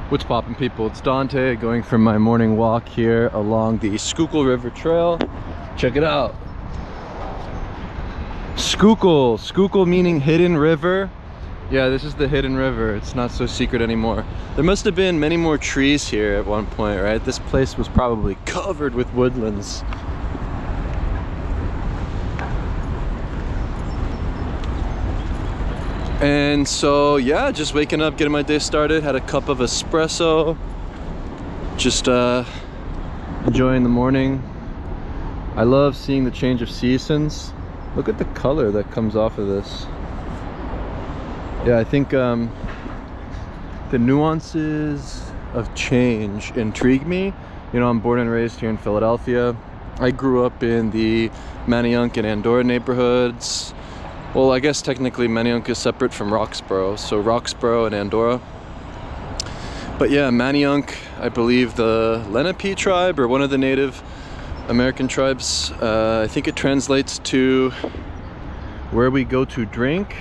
What's poppin', people? It's Dante going for my morning walk here along the Schuylkill River Trail. Check it out. Schuylkill meaning hidden river. Yeah, this is the hidden river. It's not so secret anymore. There must have been many more trees here at one point, right? This place was probably covered with woodlands. And so, yeah, just waking up, getting my day started. Had a cup of espresso. Just enjoying the morning. I love seeing the change of seasons. Look at the color that comes off of this. Yeah, I think the nuances of change intrigue me. You know, I'm born and raised here in Philadelphia. I grew up in the Manayunk and Andorra neighborhoods. Well, I guess technically Manayunk is separate from Roxborough, so Roxborough and Andorra. But yeah, Manayunk, I believe the Lenape tribe, or one of the Native American tribes. I think it translates to where we go to drink.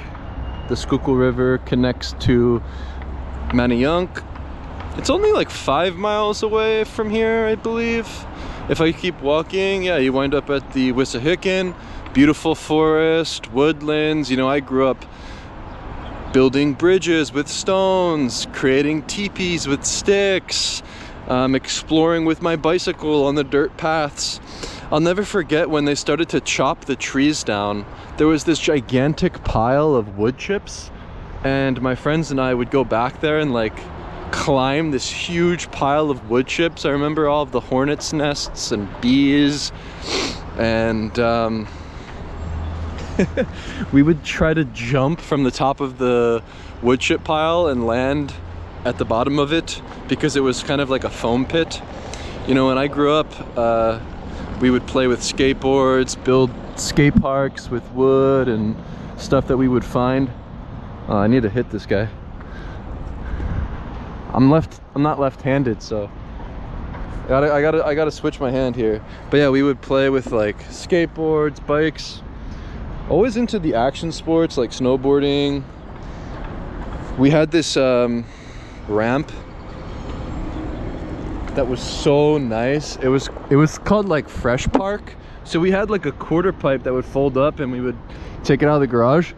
The Schuylkill River connects to Manayunk. It's only like 5 miles away from here, I believe. If I keep walking, yeah, you wind up at the Wissahickon. Beautiful forest, woodlands. You know, I grew up building bridges with stones, creating teepees with sticks, exploring with my bicycle on the dirt paths. I'll never forget when they started to chop the trees down. There was this gigantic pile of wood chips, and my friends and I would go back there and like climb this huge pile of wood chips. I remember all of the hornets' nests and bees, and we would try to jump from the top of the wood chip pile and land at the bottom of it because it was kind of like a foam pit. You know, when I grew up, we would play with skateboards, build skate parks with wood and stuff that we would find. I need to hit this guy. I'm not left-handed, so I gotta switch my hand here. But yeah, we would play with like skateboards, bikes. Always into the action sports like snowboarding. We had this ramp that was so nice. It was called like Fresh Park. So we had like a quarter pipe that would fold up and we would take it out of the garage.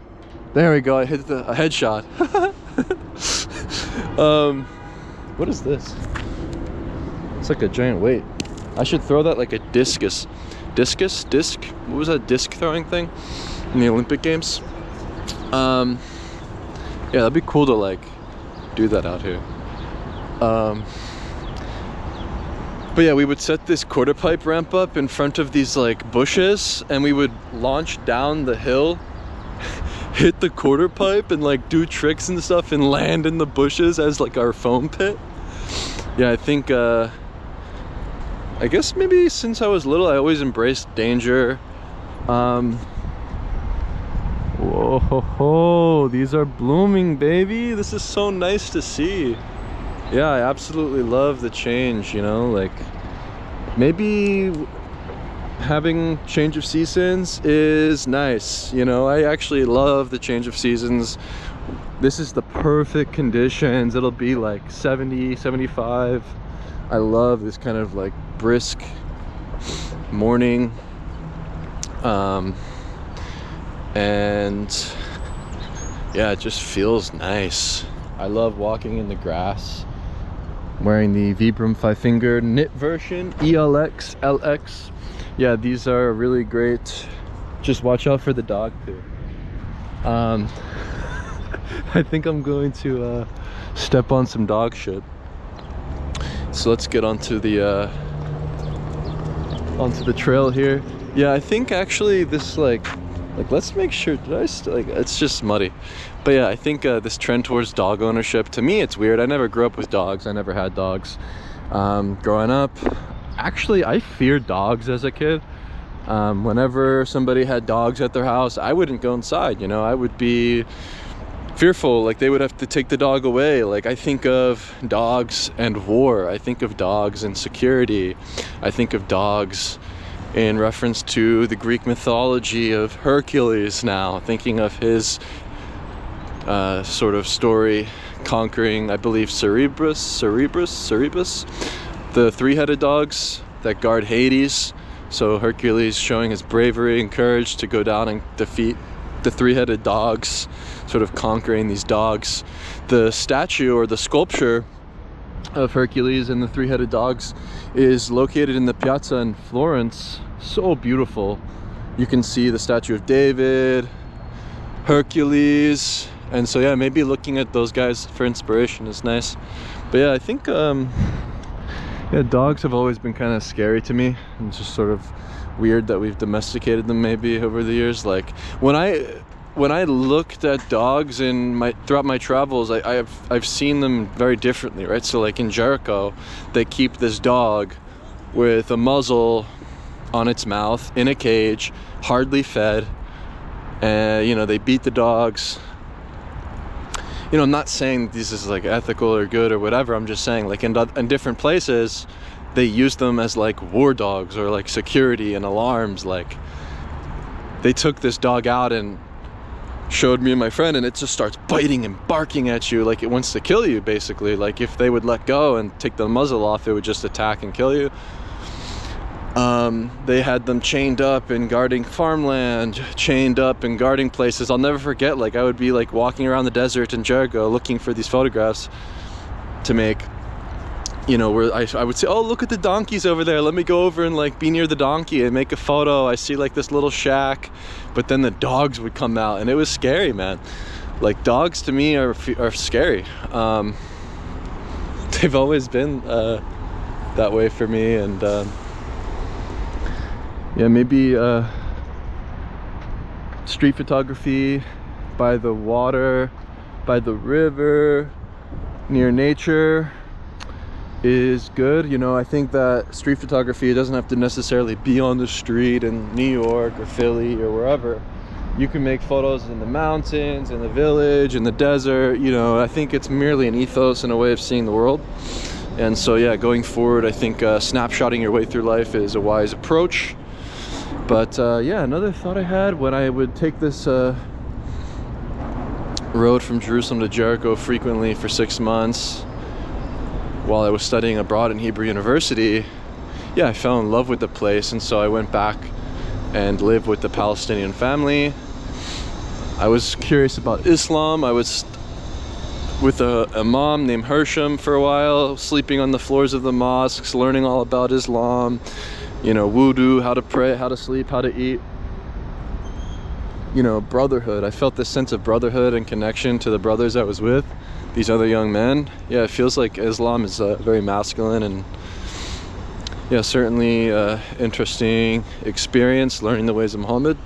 There we go, I hit a headshot. What is this? It's like a giant weight. I should throw that like a disc? What was that disc throwing thing in the Olympic Games? Yeah, that'd be cool to like do that out here. But yeah, we would set this quarter pipe ramp up in front of these like bushes, and we would launch down the hill, hit the quarter pipe and like do tricks and stuff and land in the bushes as like our foam pit. Yeah, I think I guess maybe since I was little I always embraced danger. Whoa ho ho, these are blooming, baby. This is so nice to see. Yeah, I absolutely love the change, you know, like maybe having change of seasons is nice, you know. I actually love the change of seasons. This is the perfect conditions. It'll be like 70, 75. I love this kind of like brisk morning. And yeah, it just feels nice. I love walking in the grass. I'm wearing the Vibram 5-finger knit version, ELX, LX. Yeah, these are really great. Just watch out for the dog too. I think I'm going to step on some dog shit. So let's get onto the trail here. Yeah, I think actually this like let's make sure, it's just muddy. But yeah, I think this trend towards dog ownership, to me it's weird. I never grew up with dogs. I never had dogs. Growing up, actually I feared dogs as a kid. Whenever somebody had dogs at their house, I wouldn't go inside, you know. I would be fearful, like they would have to take the dog away. Like I think of dogs and war. I think of dogs and security. I think of dogs in reference to the Greek mythology of Hercules now, thinking of his sort of story, conquering, I believe, Cerebrus, the three-headed dogs that guard Hades. So Hercules showing his bravery and courage to go down and defeat the three-headed dogs, sort of conquering these dogs. The statue or the sculpture of Hercules and the three-headed dogs is located in the piazza in Florence. So beautiful. You can see the statue of David, Hercules, and so yeah, maybe looking at those guys for inspiration is nice. But yeah, I think yeah, dogs have always been kind of scary to me, and it's just sort of weird that we've domesticated them maybe over the years. Like when I looked at dogs throughout my travels, I've seen them very differently, right? So like in Jericho, they keep this dog with a muzzle on its mouth in a cage, hardly fed, and you know, they beat the dogs. You know, I'm not saying this is like ethical or good or whatever. I'm just saying, like in different places, they use them as like war dogs or like security and alarms. Like they took this dog out and showed me and my friend, and it just starts biting and barking at you like it wants to kill you, basically. Like if they would let go and take the muzzle off, it would just attack and kill you. They had them chained up and guarding farmland, chained up and guarding places. I'll never forget, like I would be like walking around the desert in Jericho looking for these photographs to make, you know, where I would say, oh, look at the donkeys over there, let me go over and like be near the donkey and make a photo. I see like this little shack, but then the dogs would come out, and it was scary, man. Like dogs to me are scary. They've always been that way for me. And yeah, maybe street photography by the water, by the river, near nature is good. You know, I think that street photography doesn't have to necessarily be on the street in New York or Philly or wherever. You can make photos in the mountains, in the village, in the desert. You know, I think it's merely an ethos and a way of seeing the world. And so yeah, going forward, I think snapshotting your way through life is a wise approach. But yeah, another thought I had when I would take this road from Jerusalem to Jericho frequently for 6 months while I was studying abroad in Hebrew University, yeah, I fell in love with the place, and so I went back and lived with the Palestinian family. I was curious about Islam. I was with a imam named Hersham for a while, sleeping on the floors of the mosques, learning all about Islam, you know, wudu, how to pray, how to sleep, how to eat. You know, brotherhood. I felt this sense of brotherhood and connection to the brothers I was with, these other young men. Yeah, it feels like Islam is very masculine, and yeah, certainly interesting experience learning the ways of Muhammad.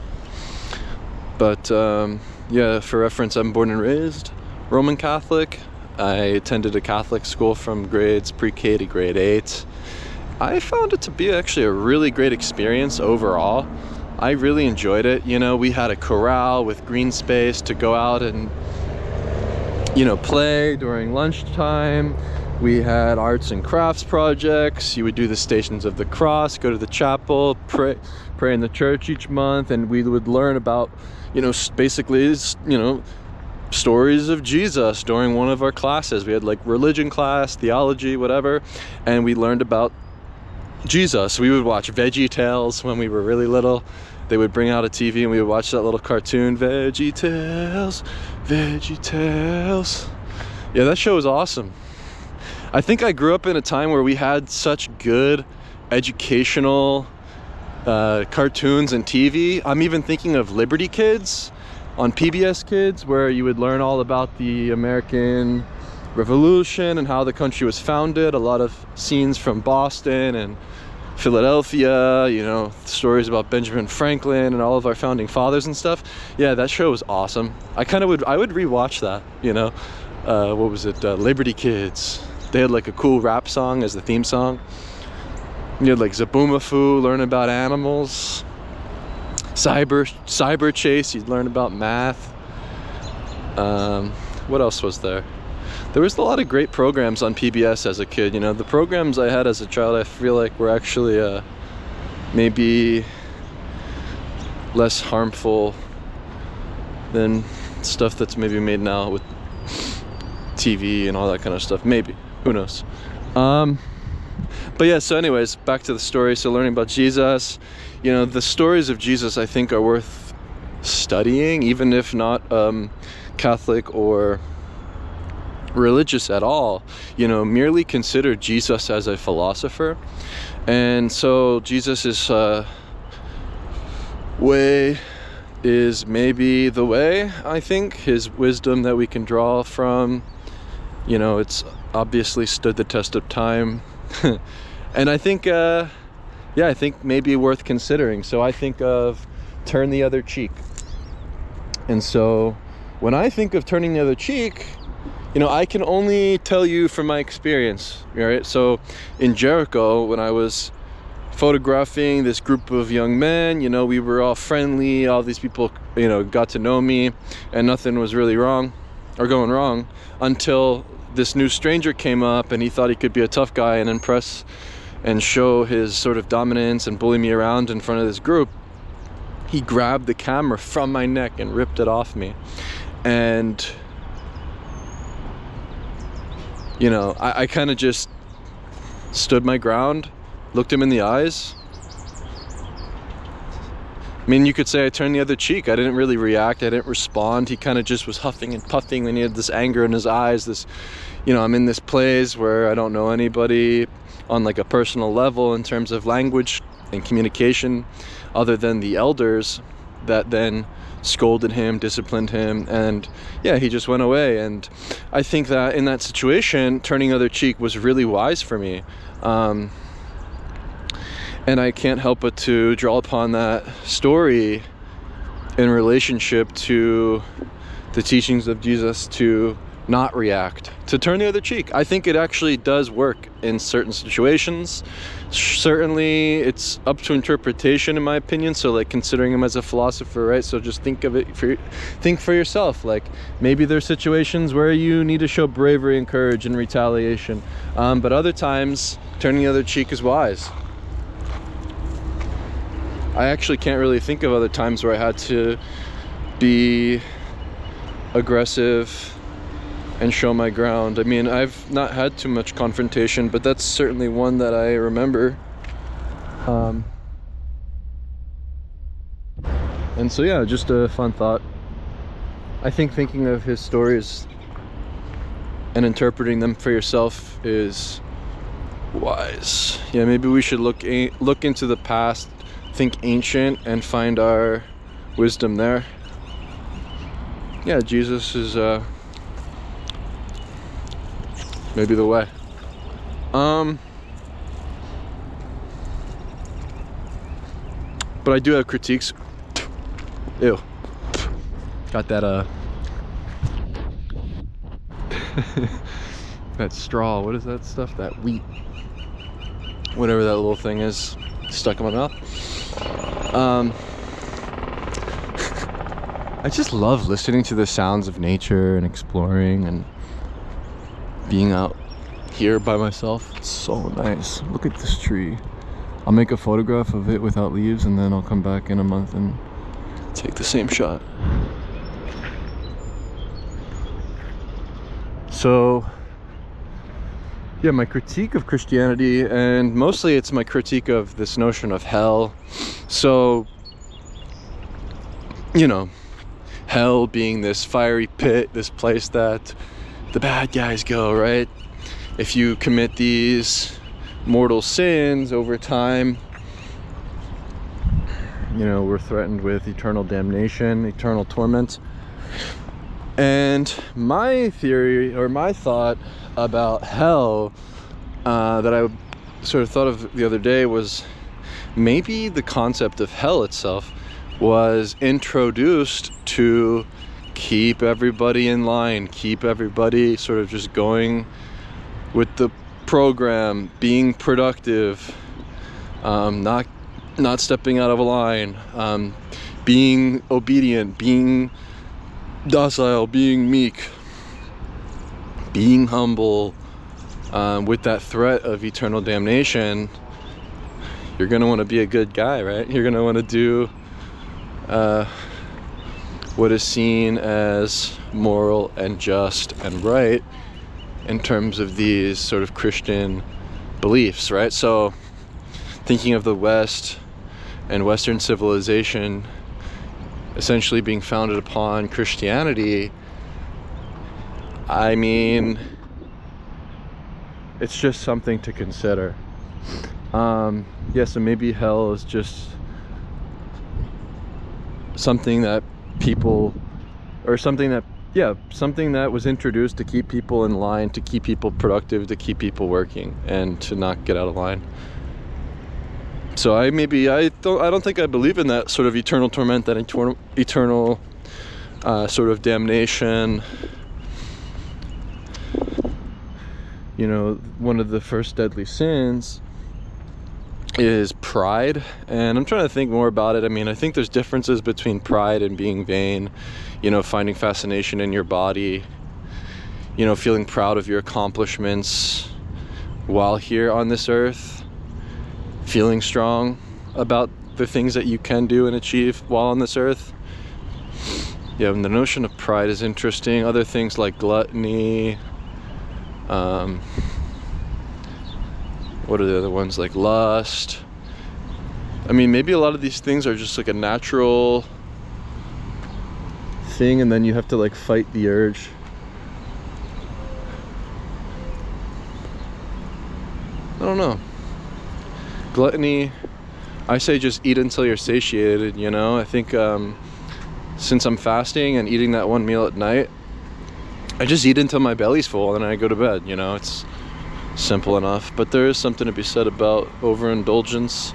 But yeah, for reference, I'm born and raised Roman Catholic. I attended a Catholic school from grades pre-K to grade 8. I found it to be actually a really great experience overall. I really enjoyed it. You know, we had a corral with green space to go out and, you know, play during lunchtime. We had arts and crafts projects. You would do the Stations of the Cross, go to the chapel, pray in the church each month, and we would learn about, you know, basically, you know, stories of Jesus during one of our classes. We had like religion class, theology, whatever, and we learned about Jesus. We would watch Veggie Tales when we were really little. They would bring out a TV and we would watch that little cartoon, Veggie Tales, Veggie Tales. Yeah, that show was awesome. I think I grew up in a time where we had such good educational cartoons and TV. I'm even thinking of Liberty Kids on PBS Kids, where you would learn all about the American Revolution and how the country was founded. A lot of scenes from Boston and Philadelphia, you know, stories about Benjamin Franklin and all of our founding fathers and stuff. Yeah, that show was awesome. I would rewatch that, you know. What was it? Liberty Kids. They had like a cool rap song as the theme song. You had like Zaboomafoo, learn about animals. Cyber Chase, you'd learn about math. What else was there? There was a lot of great programs on PBS as a kid. You know, the programs I had as a child, I feel like were actually maybe less harmful than stuff that's maybe made now with TV and all that kind of stuff. Maybe, who knows. But yeah, so anyways, back to the story. So learning about Jesus, you know, the stories of Jesus I think are worth studying, even if not Catholic or religious at all. You know, merely consider Jesus as a philosopher. And so Jesus' way is maybe the way, I think. His wisdom that we can draw from, you know, it's obviously stood the test of time. And I think, I think maybe worth considering. So I think of turn the other cheek. And so when I think of turning the other cheek, you know, I can only tell you from my experience, right? So in Jericho, when I was photographing this group of young men, you know, we were all friendly. All these people, you know, got to know me, and nothing was really wrong or going wrong until this new stranger came up and he thought he could be a tough guy and impress and show his sort of dominance and bully me around in front of this group. He grabbed the camera from my neck and ripped it off me. And, you know, I kind of just stood my ground, looked him in the eyes. I mean, you could say I turned the other cheek. I didn't really react. I didn't respond. He kind of just was huffing and puffing when he had this anger in his eyes. This, you know, I'm in this place where I don't know anybody on like a personal level in terms of language and communication other than the elders that then scolded him, disciplined him, and yeah, he just went away. And I think that in that situation, turning the other cheek was really wise for me. And I can't help but to draw upon that story in relationship to the teachings of Jesus to not react, to turn the other cheek. I think it actually does work in certain situations. Certainly it's up to interpretation in my opinion, so like considering him as a philosopher, right? So just think of it think for yourself. Like maybe there's situations where you need to show bravery and courage and retaliation, but other times turning the other cheek is wise. I actually can't really think of other times where I had to be aggressive and show my ground. I mean, I've not had too much confrontation, but that's certainly one that I remember. And so yeah, just a fun thought. I think thinking of his stories and interpreting them for yourself is wise. Yeah, maybe we should look into the past, think ancient, and find our wisdom there. Yeah, Jesus is maybe the way. But I do have critiques. Ew. Got that that straw, what is that stuff? That wheat, whatever that little thing is, stuck in my mouth. I just love listening to the sounds of nature and exploring and being out here by myself. It's so nice. Look at this tree. I'll make a photograph of it without leaves, and then I'll come back in a month and take the same shot. So yeah, my critique of Christianity, and mostly it's my critique of this notion of hell. So, you know, hell being this fiery pit, this place that the bad guys go, right? If you commit these mortal sins over time, you know, we're threatened with eternal damnation, eternal torment. And my theory, or my thought about hell that I sort of thought of the other day was maybe the concept of hell itself was introduced to keep everybody in line, keep everybody sort of just going with the program, being productive, not stepping out of a line, being obedient, being docile, being meek, being humble, with that threat of eternal damnation. You're gonna want to be a good guy, right? You're gonna want to do what is seen as moral and just and right in terms of these sort of Christian beliefs, right? So thinking of the West and Western civilization essentially being founded upon Christianity, I mean, it's just something to consider. Yeah, so maybe hell is just something that people, or something that was introduced to keep people in line, to keep people productive, to keep people working, and to not get out of line. So I don't think I believe in that sort of eternal torment, that eternal sort of damnation. You know, one of the first deadly sins is pride, and I'm trying to think more about it. I mean, I think there's differences between pride and being vain, you know, finding fascination in your body, you know, feeling proud of your accomplishments while here on this earth, feeling strong about the things that you can do and achieve while on this earth. Yeah, and the notion of pride is interesting. Other things like gluttony, what are the other ones, like lust. I mean, maybe a lot of these things are just like a natural thing, and then you have to like fight the urge. I don't know. Gluttony, I say just eat until you're satiated, you know? I think since I'm fasting and eating that one meal at night, I just eat until my belly's full and then I go to bed, you know? It's simple enough, but there is something to be said about overindulgence.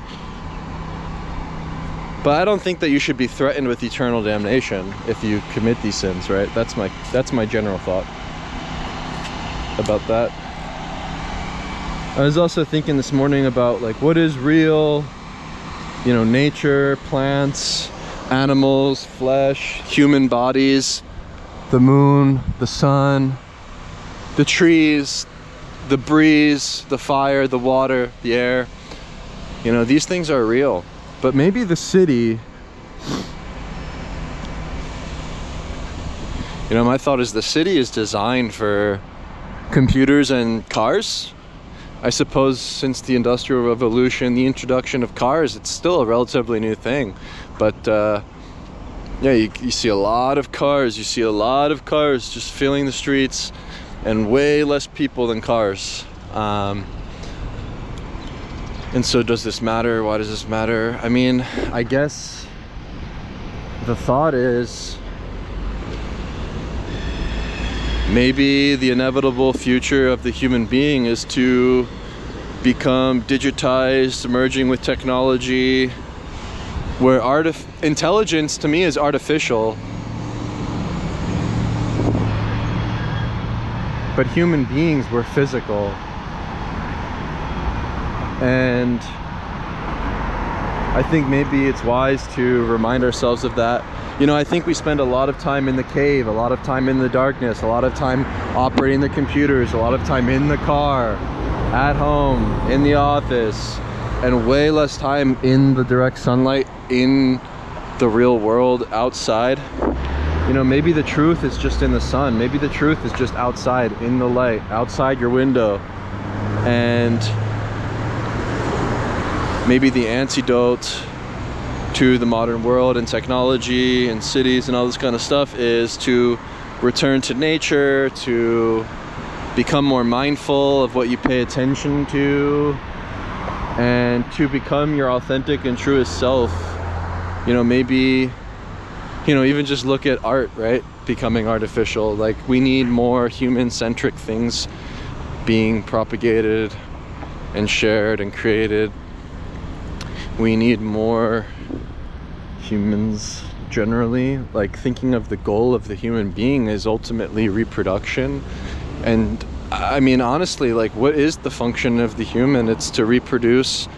But I don't think that you should be threatened with eternal damnation if you commit these sins, right? That's my general thought about that. I was also thinking this morning about like what is real, you know, nature, plants, animals, flesh, human bodies, the moon, the sun, the trees, the breeze, the fire, the water, the air. You know, these things are real. But maybe the city, you know, my thought is the city is designed for computers and cars. I suppose since the Industrial Revolution, the introduction of cars, it's still a relatively new thing. But yeah, you see a lot of cars. You see a lot of cars just filling the streets, and way less people than cars. And so does this matter? Why does this matter? I mean, I guess the thought is maybe the inevitable future of the human being is to become digitized, merging with technology, where intelligence to me is artificial, but human beings were physical. And I think maybe it's wise to remind ourselves of that. You know, I think we spend a lot of time in the cave, a lot of time in the darkness, a lot of time operating the computers, a lot of time in the car, at home, in the office, and way less time in the direct sunlight, in the real world, outside. You know, maybe the truth is just in the sun. Maybe the truth is just outside, in the light, outside your window. And maybe the antidote to the modern world and technology and cities and all this kind of stuff is to return to nature, to become more mindful of what you pay attention to, and to become your authentic and truest self. You know, maybe, you know, even just look at art, right? Becoming artificial. Like, we need more human-centric things being propagated and shared and created. We need more humans generally. Like, thinking of the goal of the human being is ultimately reproduction. And I mean, honestly, like, what is the function of the human? It's to reproduce.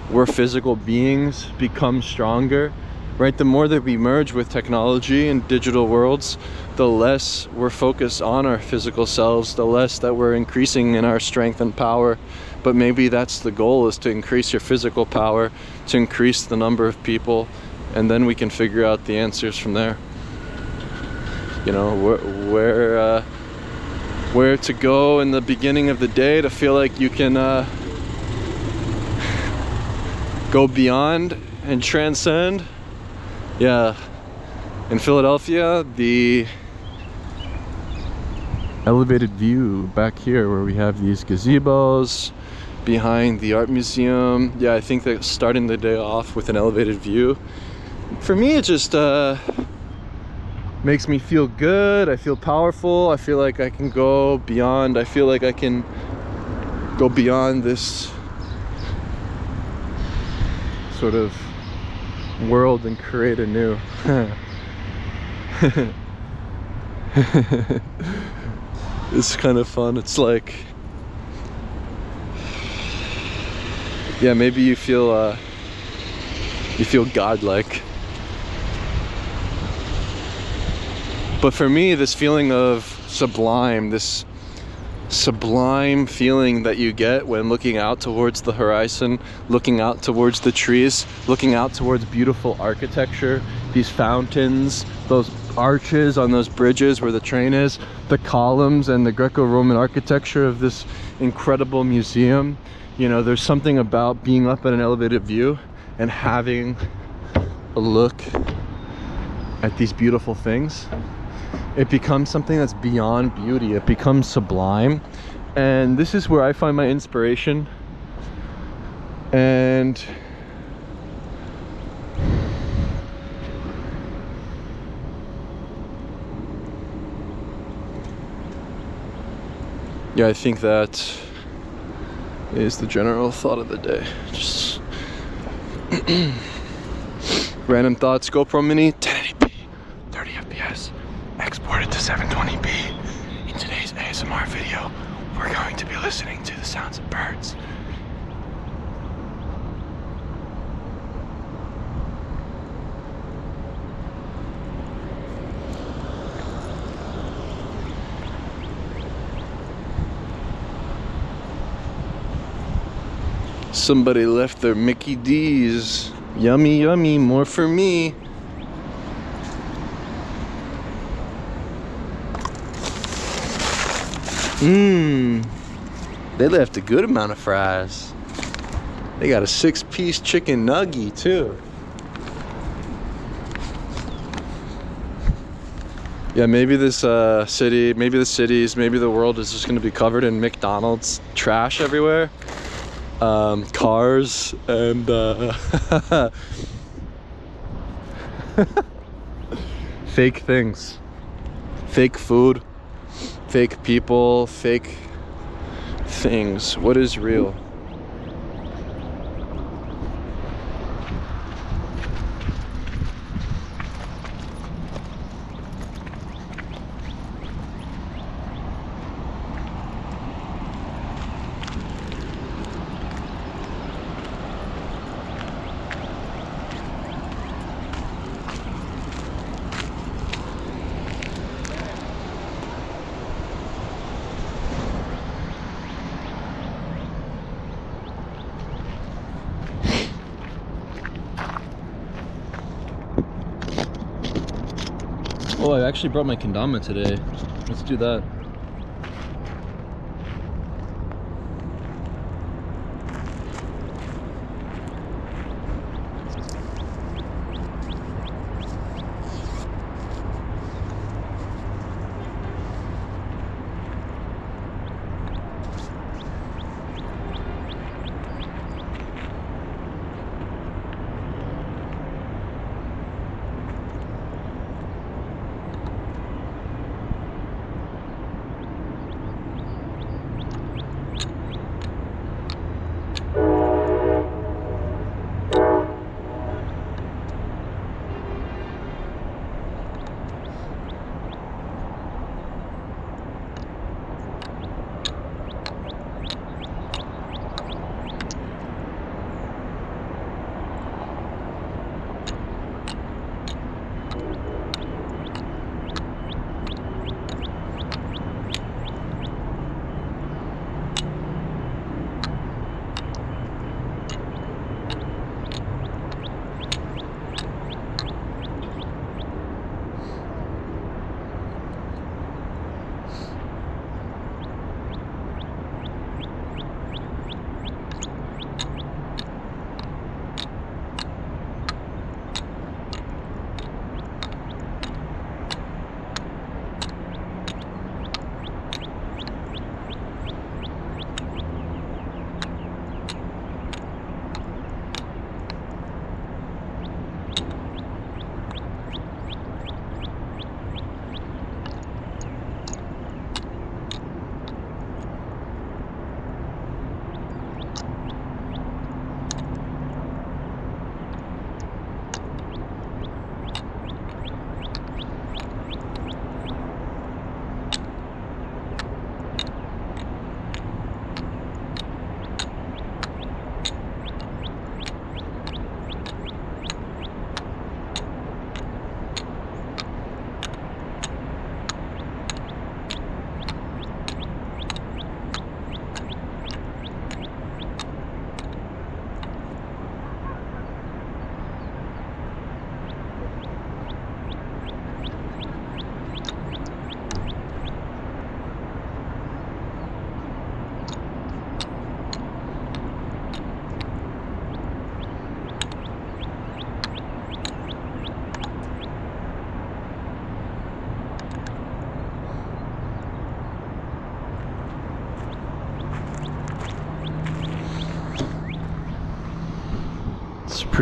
We're physical beings, become stronger, right? The more that we merge with technology and digital worlds, the less we're focused on our physical selves, the less that we're increasing in our strength and power. But maybe that's the goal, is to increase your physical power, to increase the number of people, and then we can figure out the answers from there. You know, where to go in the beginning of the day to feel like you can go beyond and transcend. Yeah, in Philadelphia, the elevated view back here where we have these gazebos behind the art museum. Yeah, I think that starting the day off with an elevated view, for me, it just makes me feel good. I feel powerful. I feel like I can go beyond. I feel like I can go beyond this sort of world and create a new. It's kind of fun. It's like, yeah, maybe you feel godlike. But for me, this feeling of sublime, this sublime feeling that you get when looking out towards the horizon, looking out towards the trees, looking out towards beautiful architecture, these fountains, those arches on those bridges where the train is, the columns and the Greco-Roman architecture of this incredible museum. You know, there's something about being up at an elevated view and having a look at these beautiful things. It becomes something that's beyond beauty. It becomes sublime. And this is where I find my inspiration. And yeah, I think that is the general thought of the day. Just random thoughts. GoPro Mini 1080p, 30 FPS, exported to 720p. In today's ASMR video, we're going to be listening to the sounds of birds. Somebody left their Mickey D's. Yummy, yummy, more for me. They left a good amount of fries. They got a 6-piece chicken nugget too. Yeah, maybe this city, maybe the cities, maybe the world is just gonna be covered in McDonald's trash everywhere. Cars and fake things, fake food, fake people, fake things. What is real? Oh, I actually brought my kendama today. Let's do that.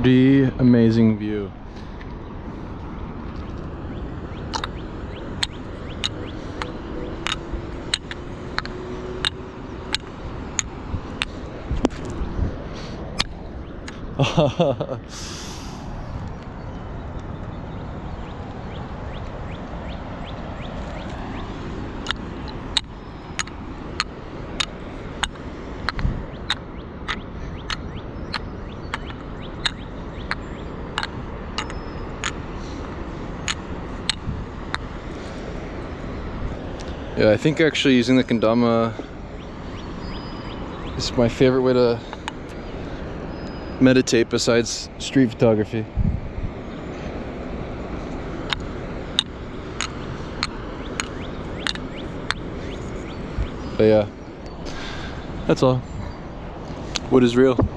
pretty amazing view. Yeah, I think actually using the kendama is my favorite way to meditate besides street photography. But yeah, that's all. What is real?